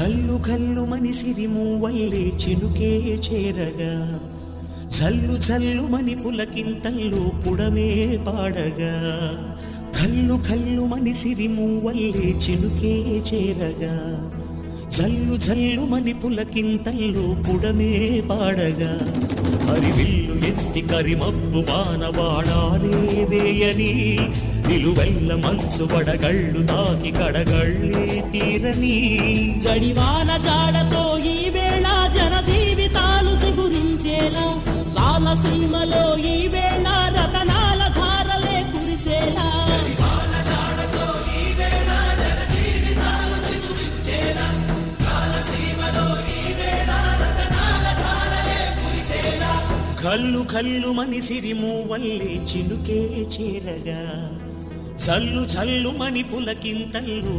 కల్లు కల్లు మని సిరిము వల్లే చినుకే చేరగా జల్లు జల్లు మని పులకింతల్లో పుడమే పాడగా కల్లు కల్లు మని సిరిము వల్లే చినుకే చేరగా జల్లు జల్లు మని పులకింతల్లో పుడమే పాడగా హరివిల్లు ఎత్తి కరిమబ్బు వానవాడాలే వేయని నిలువెల్ల మంచు వడగళ్ళు తాకి కడగళ్ళే తీరని జడివాన జాడతో ఈ వేళ జన జీవితాలు చిగురించేలా రాలసీమలో ఈ వేళ రతనాల ధారలే కురిసేలా కల్లు కల్లు మని సిరిము వల్లే చినుకే చేరగా జల్లు జల్లు మని పులకింతల్లో